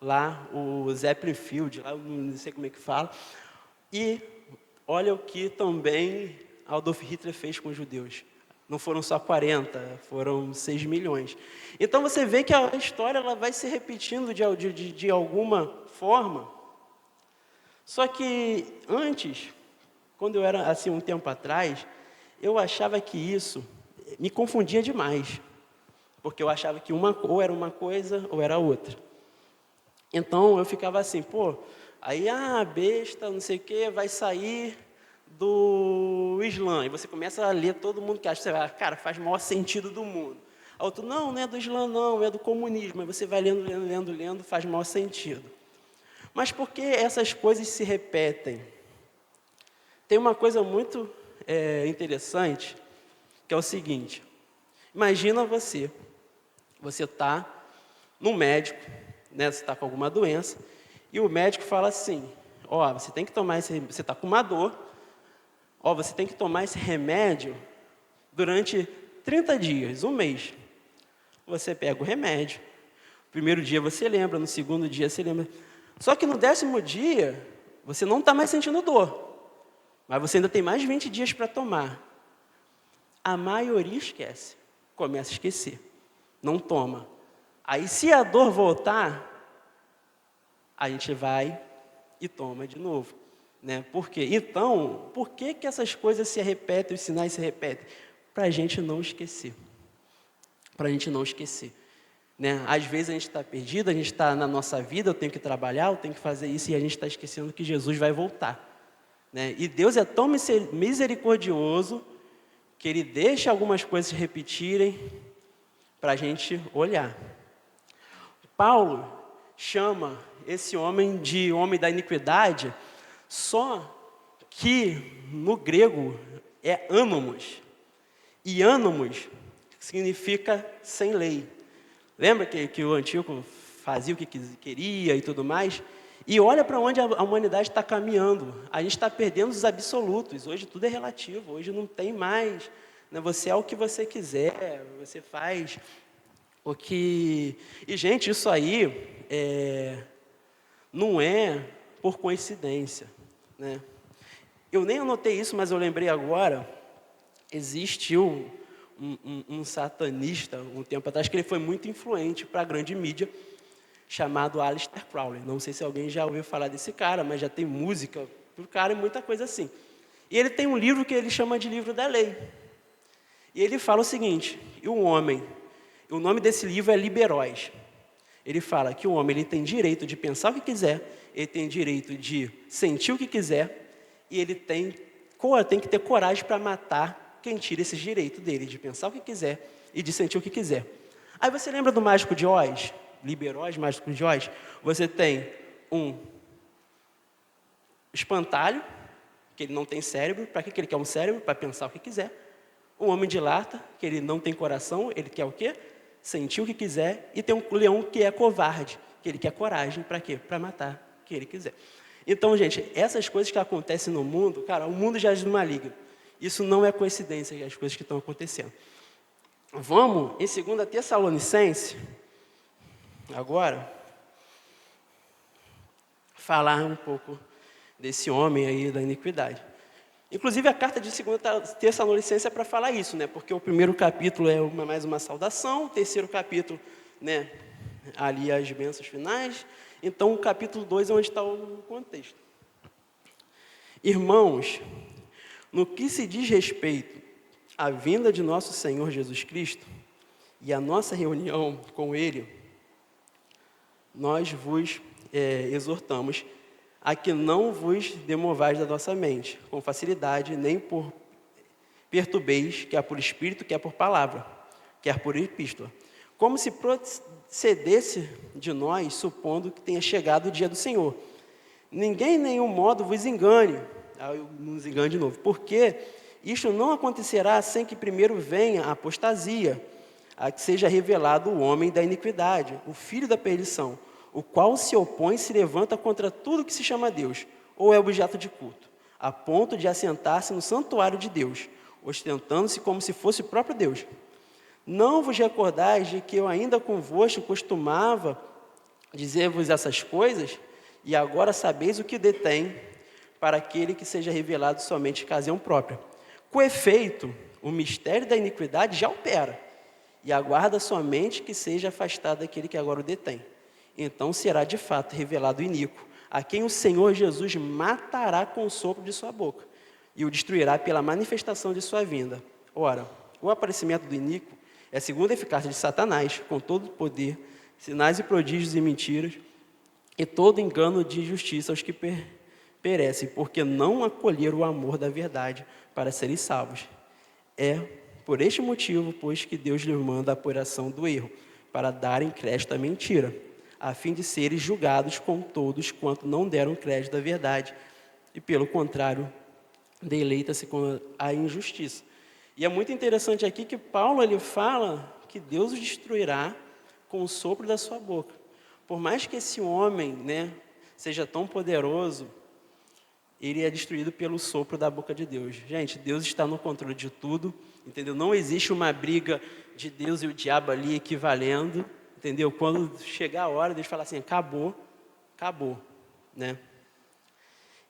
lá o Zeppelin Field, lá não sei como é que fala, e olha o que também Adolf Hitler fez com os judeus. Não foram só 40, foram 6 milhões. Então você vê que a história ela vai se repetindo de alguma forma. Só que antes, quando eu era assim um tempo atrás, eu achava que isso me confundia demais. Porque eu achava que ou era uma coisa ou era outra. Então eu ficava assim, aí besta, não sei o que, vai sair do Islã. E você começa a ler todo mundo que acha, você vai, cara, faz o maior sentido do mundo. A outro, não é do Islã não, é do comunismo. Aí você vai lendo, faz o maior sentido. Mas por que essas coisas se repetem? Tem uma coisa muito interessante, que é o seguinte. Imagina você está no médico, né, você está com alguma doença, e o médico fala assim, você tem que tomar você está com uma dor, você tem que tomar esse remédio durante 30 dias, um mês. Você pega o remédio, no primeiro dia você lembra, no segundo dia você lembra. Só que no 10º dia, você não está mais sentindo dor, mas você ainda tem mais 20 dias para tomar. A maioria esquece, começa a esquecer, não toma. Aí se a dor voltar, a gente vai e toma de novo. Né? Por quê? Então, por que essas coisas se repetem, os sinais se repetem? Para a gente não esquecer. Para a gente não esquecer. Né? Às vezes a gente está perdido, a gente está na nossa vida, eu tenho que trabalhar, eu tenho que fazer isso, e a gente está esquecendo que Jesus vai voltar. Né? E Deus é tão misericordioso que Ele deixa algumas coisas se repetirem para a gente olhar. Paulo chama esse homem de homem da iniquidade, só que no grego é ânimos. E ânimos significa sem lei. Lembra que o antigo fazia o que queria e tudo mais? E olha para onde a humanidade está caminhando. A gente está perdendo os absolutos. Hoje tudo é relativo. Hoje não tem mais. Né? Você é o que você quiser. Você faz o que... E, gente, isso aí não é por coincidência. Né? Eu nem anotei isso, mas eu lembrei agora. Existiu um satanista, um tempo atrás, que ele foi muito influente para a grande mídia, chamado Aleister Crowley. Não sei se alguém já ouviu falar desse cara, mas já tem música do cara e muita coisa assim. E ele tem um livro que ele chama de Livro da Lei. E ele fala o seguinte, e o homem, o nome desse livro é Liberóis. Ele fala que o homem ele tem direito de pensar o que quiser, ele tem direito de sentir o que quiser, e ele tem que ter coragem para matar quem tira esse direito dele, de pensar o que quiser e de sentir o que quiser. Aí você lembra do Mágico de Oz? Liberóis, Mágico de Oz? Você tem um espantalho, que ele não tem cérebro. Para que ele quer um cérebro? Para pensar o que quiser. Um homem de lata, que ele não tem coração, ele quer o quê? Sentir o que quiser. E tem um leão que é covarde, que ele quer coragem. Para quê? Para matar o que ele quiser. Então, gente, essas coisas que acontecem no mundo, cara, o mundo já é do maligno. Isso não é coincidência, as coisas que estão acontecendo. Vamos em 2 Tessalonicenses, agora, falar um pouco desse homem aí da iniquidade. Inclusive, a carta de 2 Tessalonicenses é para falar isso, né? Porque o primeiro capítulo é mais uma saudação, o terceiro capítulo, né, ali as bênçãos finais. Então, o capítulo 2 é onde está o contexto. Irmãos, no que se diz respeito à vinda de nosso Senhor Jesus Cristo e à nossa reunião com Ele, nós vos exortamos a que não vos demovais da nossa mente, com facilidade, nem por perturbeis, quer por espírito, quer por palavra, quer por epístola, como se procedesse de nós, supondo que tenha chegado o dia do Senhor. Ninguém, em nenhum modo, vos engane, nos engane de novo, porque isto não acontecerá sem que primeiro venha a apostasia, a que seja revelado o homem da iniquidade, o filho da perdição, o qual se opõe e se levanta contra tudo que se chama Deus, ou é objeto de culto, a ponto de assentar-se no santuário de Deus, ostentando-se como se fosse o próprio Deus. Não vos recordais de que eu ainda convosco costumava dizer-vos essas coisas, e agora sabeis o que detém, para aquele que seja revelado somente em ocasião própria. Com efeito, o mistério da iniquidade já opera, e aguarda somente que seja afastado daquele que agora o detém. Então será de fato revelado o iníquo, a quem o Senhor Jesus matará com o sopro de sua boca, e o destruirá pela manifestação de sua vinda. Ora, o aparecimento do iníquo é a segunda eficácia de Satanás, com todo o poder, sinais e prodígios e mentiras, e todo engano de injustiça aos que perecem, porque não acolheram o amor da verdade para serem salvos. É por este motivo, pois, que Deus lhes manda a apuração do erro, para darem crédito à mentira, a fim de serem julgados com todos quanto não deram crédito à verdade, e pelo contrário, deleita-se com a injustiça. E é muito interessante aqui que Paulo ele fala que Deus os destruirá com o sopro da sua boca. Por mais que esse homem, né, seja tão poderoso, ele é destruído pelo sopro da boca de Deus. Gente, Deus está no controle de tudo, entendeu? Não existe uma briga de Deus e o diabo ali equivalendo, entendeu? Quando chegar a hora, Deus fala assim, acabou, né?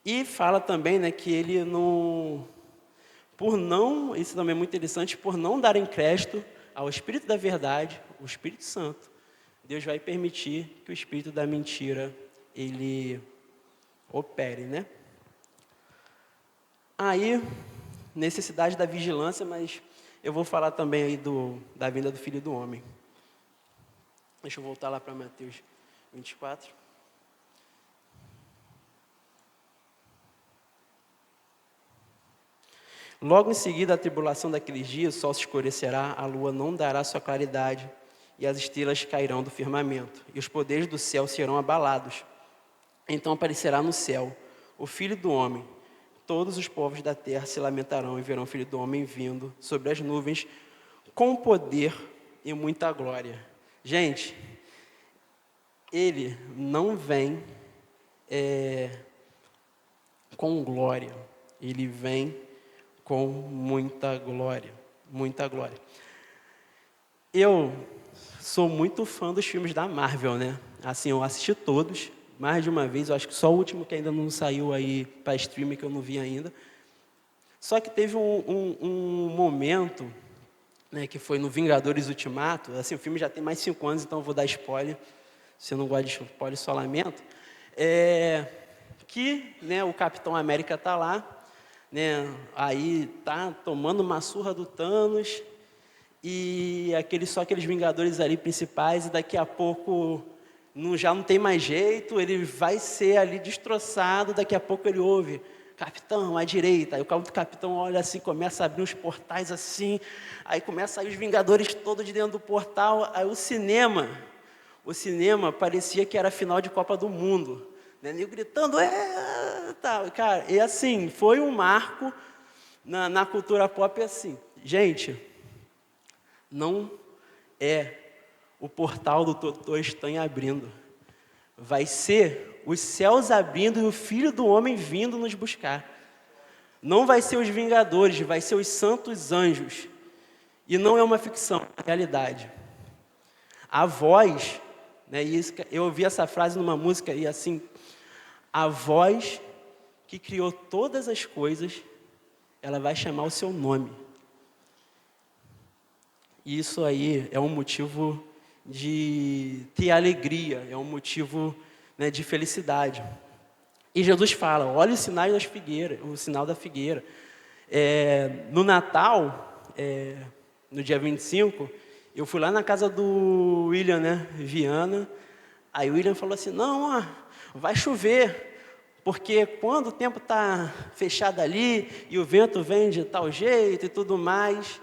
E fala também, né, que ele não, isso também é muito interessante, por não darem crédito ao Espírito da verdade, o Espírito Santo, Deus vai permitir que o Espírito da mentira, ele opere, né? Aí, necessidade da vigilância, mas eu vou falar também aí da vinda do Filho do Homem. Deixa eu voltar lá para Mateus 24. Logo em seguida, a tribulação daqueles dias, o sol se escurecerá, a lua não dará sua claridade, e as estrelas cairão do firmamento, e os poderes do céu serão abalados. Então aparecerá no céu o Filho do Homem. Todos os povos da terra se lamentarão e verão o Filho do Homem vindo sobre as nuvens, com poder e muita glória. Gente, ele não vem com glória, ele vem com muita glória, muita glória. Eu sou muito fã dos filmes da Marvel, né? Assim, eu assisti todos, mais de uma vez, eu acho que só o último que ainda não saiu aí para streaming, que eu não vi ainda. Só que teve um momento né, que foi no Vingadores Ultimato. Assim, o filme já tem mais de 5 anos, então eu vou dar spoiler. Se eu não gosta de spoiler, só lamento. Que, né, o Capitão América está lá, né, aí tá tomando uma surra do Thanos, e só aqueles Vingadores ali principais, e daqui a pouco já não tem mais jeito, ele vai ser ali destroçado, daqui a pouco ele ouve: Capitão, à direita. Aí o capitão olha assim, começa a abrir uns portais assim, aí começa a sair os Vingadores todos de dentro do portal. Aí o cinema parecia que era a final de Copa do Mundo, né? Eu gritando, tá, cara, e assim, foi um marco na cultura pop, assim, gente, não é o portal do Doutor Estranho abrindo, vai ser os céus abrindo e o Filho do Homem vindo nos buscar. Não vai ser os Vingadores, vai ser os santos anjos. E não é uma ficção, é uma realidade. A voz, né, eu ouvi essa frase numa música e assim, a voz que criou todas as coisas, ela vai chamar o seu nome. E isso aí é um motivo de ter alegria, é um motivo, né, de felicidade. E Jesus fala: olha os sinais das figueiras, o sinal da figueira. No Natal, no dia 25, eu fui lá na casa do William, né, Viana. Aí o William falou assim: não, ó, vai chover, porque quando o tempo está fechado ali e o vento vem de tal jeito e tudo mais,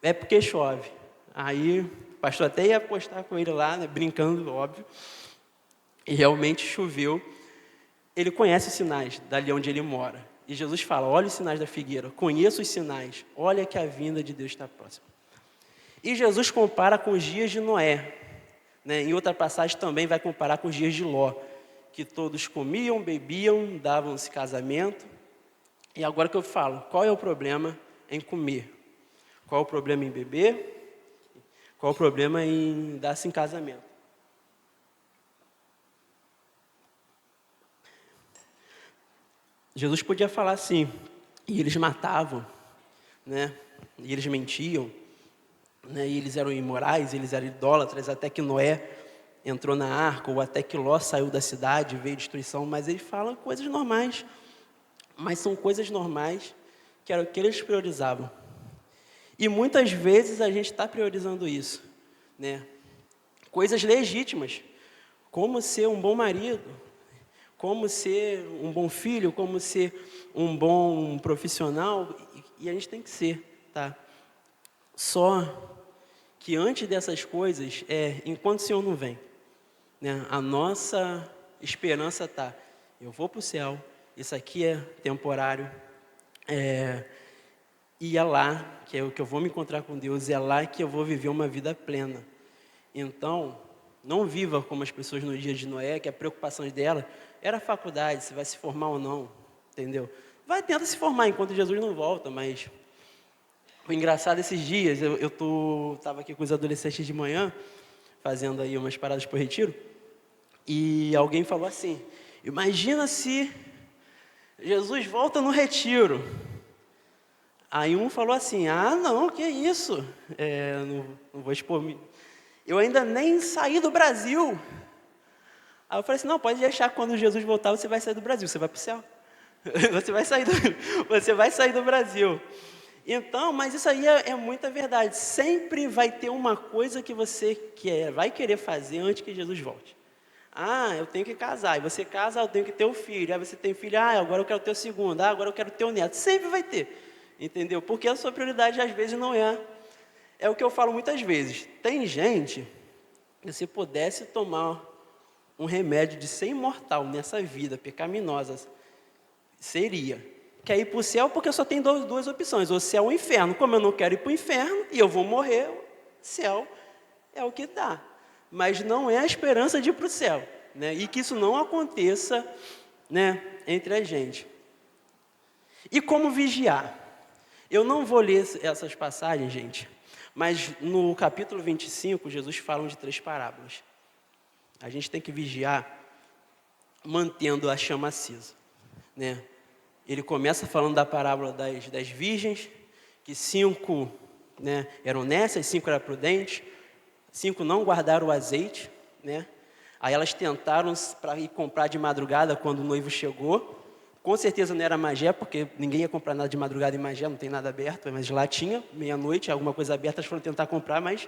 é porque chove. Aí o pastor até ia apostar com ele lá, né, brincando, óbvio, e realmente choveu. Ele conhece os sinais dali onde ele mora. E Jesus fala: olha os sinais da figueira, conheça os sinais, olha que a vinda de Deus está próxima. E Jesus compara com os dias de Noé, né? Em outra passagem também vai comparar com os dias de Ló, que todos comiam, bebiam, davam-se casamento. E agora que eu falo, qual é o problema em comer? Qual é o problema em beber? Qual é o problema em dar-se em casamento? Jesus podia falar assim, e eles matavam, né? E eles mentiam, né? E eles eram imorais, eles eram idólatras, até que Noé entrou na arca, ou até que Ló saiu da cidade, veio destruição. Mas ele fala coisas normais, mas são coisas normais que era o que eles priorizavam. E muitas vezes a gente está priorizando isso, né? Coisas legítimas, como ser um bom marido, como ser um bom filho, como ser um bom profissional, e a gente tem que ser, tá? Só que antes dessas coisas, enquanto o Senhor não vem, né, a nossa esperança tá: eu vou para o céu, isso aqui é temporário, e é lá que é o que eu vou me encontrar com Deus, é lá que eu vou viver uma vida plena. Então, não viva como as pessoas no dia de Noé, que a preocupação dela era a faculdade, se vai se formar ou não, entendeu? Tenta se formar enquanto Jesus não volta, mas o engraçado esses dias, eu estava aqui com os adolescentes de manhã, fazendo aí umas paradas para o retiro, e alguém falou assim: imagina se Jesus volta no retiro. Aí um falou assim: ah, não, que isso? Não vou expor. Eu ainda nem saí do Brasil. Aí eu falei assim: não, pode deixar que quando Jesus voltar, você vai sair do Brasil, você vai para o céu. Você vai sair do Brasil. Então, mas isso aí é muita verdade. Sempre vai ter uma coisa que você vai querer fazer antes que Jesus volte. Ah, eu tenho que casar. E você casa, eu tenho que ter um filho. Aí você tem filho, agora eu quero ter o segundo. Agora eu quero ter o neto. Sempre vai ter. Entendeu? Porque a sua prioridade às vezes não é. É o que eu falo muitas vezes. Tem gente que se pudesse tomar um remédio de ser imortal nessa vida pecaminosa, seria quer ir para o céu, porque só tem duas opções: o céu ou o inferno. Como eu não quero ir para o inferno e eu vou morrer, o céu é o que dá. Mas não é a esperança de ir para o céu, né? E que isso não aconteça, né, entre a gente. E como vigiar? Eu não vou ler essas passagens, gente, mas no capítulo 25, Jesus fala de 3 parábolas. A gente tem que vigiar mantendo a chama acesa, né? Ele começa falando da parábola das 10 virgens, que 5 né, eram honestas, 5 eram prudentes, 5 não guardaram o azeite, né? Aí elas tentaram para ir comprar de madrugada quando o noivo chegou. Com certeza não era Magé, porque ninguém ia comprar nada de madrugada em Magé, não tem nada aberto, mas lá tinha, meia-noite, alguma coisa aberta, elas foram tentar comprar, mas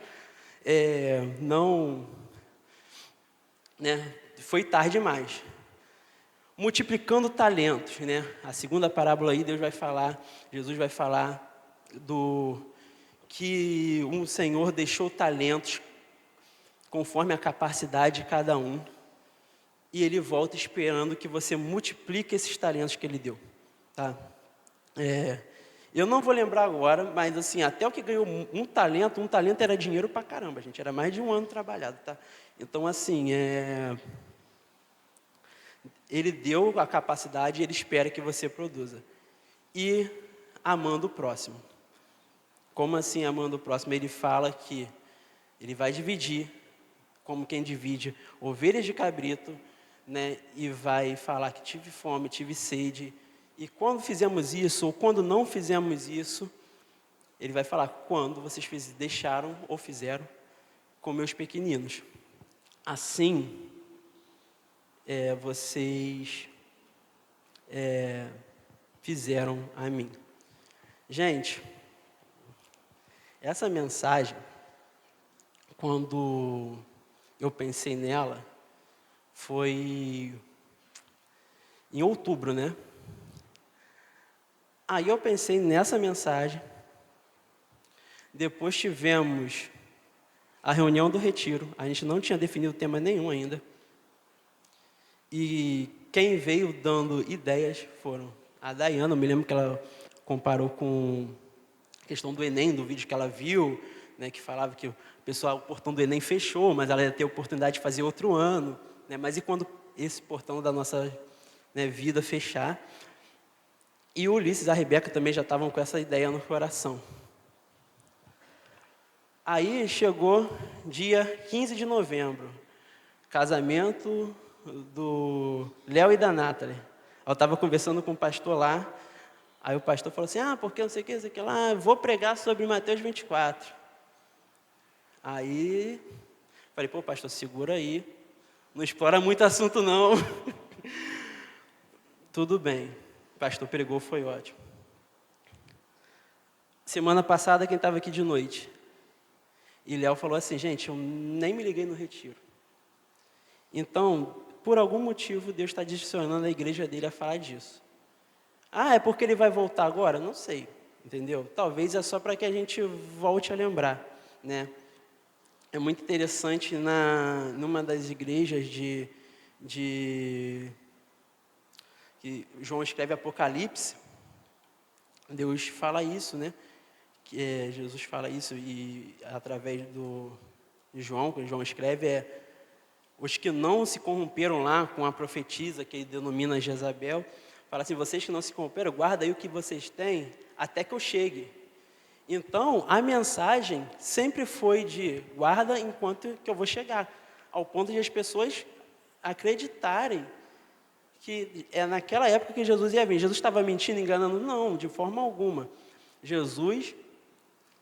não, né, foi tarde demais. Multiplicando talentos, né? A segunda parábola aí, Jesus vai falar que um Senhor deixou talentos conforme a capacidade de cada um, e Ele volta esperando que você multiplique esses talentos que Ele deu, tá? Eu não vou lembrar agora, mas assim, até o que ganhou um talento era dinheiro pra caramba, gente, era mais de 1 ano trabalhado, tá? Então, assim, Ele deu a capacidade e Ele espera que você produza. E amando o próximo. Como assim amando o próximo? Ele fala que Ele vai dividir, como quem divide ovelhas de cabrito, né? E vai falar que tive fome, tive sede. E quando fizemos isso, ou quando não fizemos isso, Ele vai falar quando vocês deixaram ou fizeram com meus pequeninos. Assim, vocês fizeram a mim. Gente, essa mensagem, quando eu pensei nela, foi em outubro, né? Aí eu pensei nessa mensagem, depois tivemos a reunião do retiro, a gente não tinha definido tema nenhum ainda, e quem veio dando ideias foram a Dayana. Eu me lembro que ela comparou com a questão do Enem, do vídeo que ela viu, né, que falava que o portão do Enem fechou, mas ela ia ter a oportunidade de fazer outro ano, né, mas e quando esse portão da nossa, né, vida fechar? E o Ulisses e a Rebeca também já estavam com essa ideia no coração. Aí chegou dia 15 de novembro, casamento do Léo e da Nathalie. Eu estava conversando com o pastor lá, aí o pastor falou assim, porque não sei o que, não sei o que lá, vou pregar sobre Mateus 24. Aí, falei, pastor, segura aí, não explora muito assunto não. Tudo bem, o pastor pregou, foi ótimo. Semana passada, quem estava aqui de noite? E Léo falou assim, gente, eu nem me liguei no retiro. Então, por algum motivo, Deus está direcionando a igreja dele a falar disso. É porque ele vai voltar agora? Não sei, entendeu? Talvez é só para que a gente volte a lembrar, né? É muito interessante numa das igrejas que João escreve Apocalipse, Deus fala isso, né? Jesus fala isso e através de João, quando João escreve, os que não se corromperam lá com a profetisa que ele denomina Jezabel, fala assim, vocês que não se corromperam, guarda aí o que vocês têm até que eu chegue. Então, a mensagem sempre foi de guarda enquanto que eu vou chegar, ao ponto de as pessoas acreditarem que é naquela época que Jesus ia vir. Jesus estava mentindo, enganando? Não, de forma alguma. Jesus,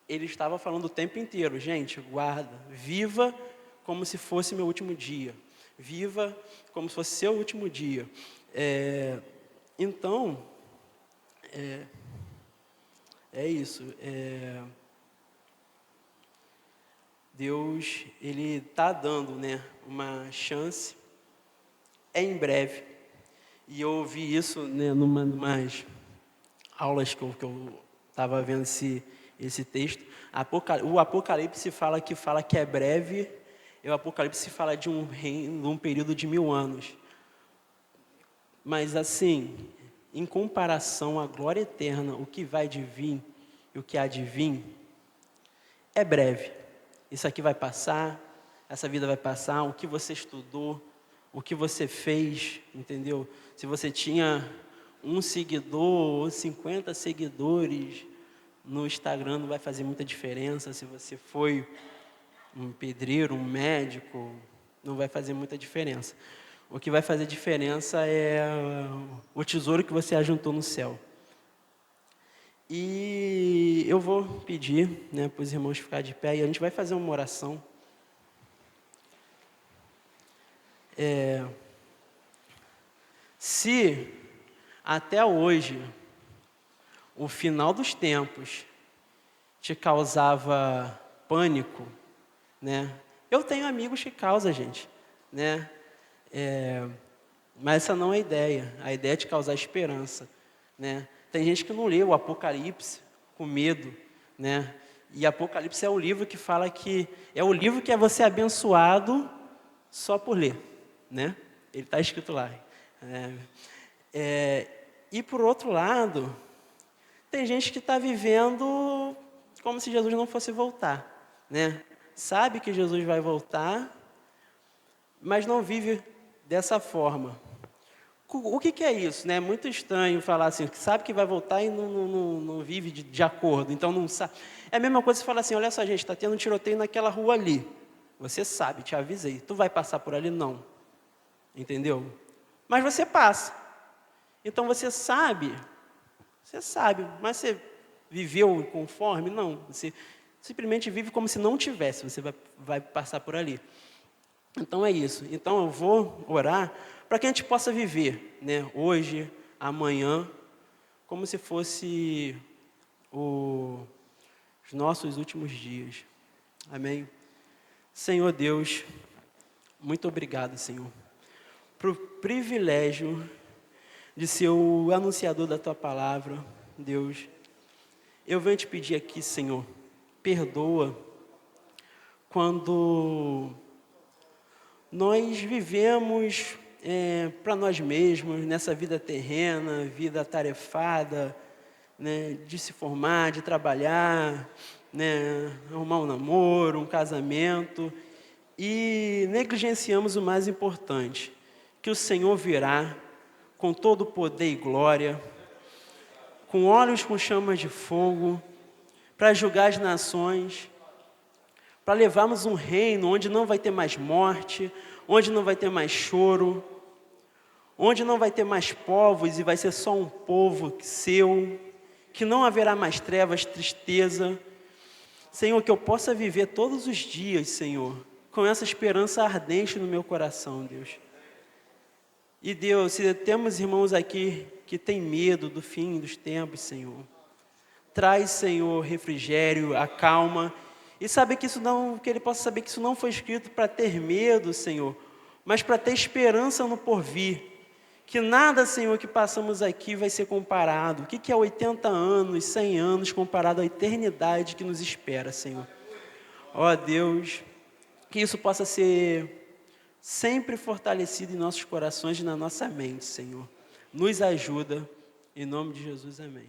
ele estava falando o tempo inteiro, gente, guarda, viva como se fosse meu último dia. Viva como se fosse seu último dia. Então, é isso. Deus, Ele está dando, né, uma chance. Em breve. E eu ouvi isso, né, numas aulas que eu estava vendo esse texto. O Apocalipse fala que é breve, e o Apocalipse fala de um período de 1000 anos. Mas assim, em comparação à glória eterna, o que vai de vir e o que há de vir, é breve. Isso aqui vai passar, essa vida vai passar, o que você estudou, o que você fez, entendeu? Se você tinha 1 seguidor ou 50 seguidores no Instagram, não vai fazer muita diferença. Se você foi um pedreiro, um médico, não vai fazer muita diferença. O que vai fazer diferença é o tesouro que você ajuntou no céu. E eu vou pedir, né, para os irmãos ficarem de pé, e a gente vai fazer uma oração. Se até hoje o final dos tempos te causava pânico, né? Eu tenho amigos que causam, gente, né? Mas essa não é a ideia. A ideia é te causar esperança, né? Tem gente que não lê o Apocalipse com medo, né? E Apocalipse é o livro que fala que é o livro que é você abençoado só por ler, né? Ele está escrito lá. E por outro lado, tem gente que está vivendo como se Jesus não fosse voltar, né? Sabe que Jesus vai voltar, mas não vive dessa forma. O que é isso, né? É muito estranho falar assim, que sabe que vai voltar e não vive de acordo, então não sabe. É a mesma coisa que você falar assim, olha só gente, está tendo um tiroteio naquela rua ali. Você sabe, te avisei. Tu vai passar por ali? Não. Entendeu? Mas você passa. Então você sabe, mas você viveu conforme? Não. Você simplesmente vive como se não tivesse, você vai passar por ali. Então é isso. Então eu vou orar para que a gente possa viver, né, hoje, amanhã, como se fosse os nossos últimos dias. Amém? Senhor Deus, muito obrigado, Senhor, por privilégio de ser o anunciador da Tua palavra, Deus. Eu venho te pedir aqui, Senhor, perdoa quando nós vivemos para nós mesmos, nessa vida terrena, vida atarefada, né, de se formar, de trabalhar, né, arrumar um namoro, um casamento, e negligenciamos o mais importante, que o Senhor virá com todo o poder e glória, com olhos com chamas de fogo, para julgar as nações, para levarmos um reino onde não vai ter mais morte, onde não vai ter mais choro, onde não vai ter mais povos e vai ser só um povo seu, que não haverá mais trevas, tristeza. Senhor, que eu possa viver todos os dias, Senhor, com essa esperança ardente no meu coração, Deus. E Deus, se temos irmãos aqui que têm medo do fim dos tempos, Senhor, traz, Senhor, refrigério, acalma, e sabe que que ele possa saber que isso não foi escrito para ter medo, Senhor, mas para ter esperança no porvir. Que nada, Senhor, que passamos aqui vai ser comparado. O que é 80 anos, 100 anos comparado à eternidade que nos espera, Senhor? Ó Deus, que isso possa ser sempre fortalecido em nossos corações e na nossa mente, Senhor. Nos ajuda, em nome de Jesus, amém.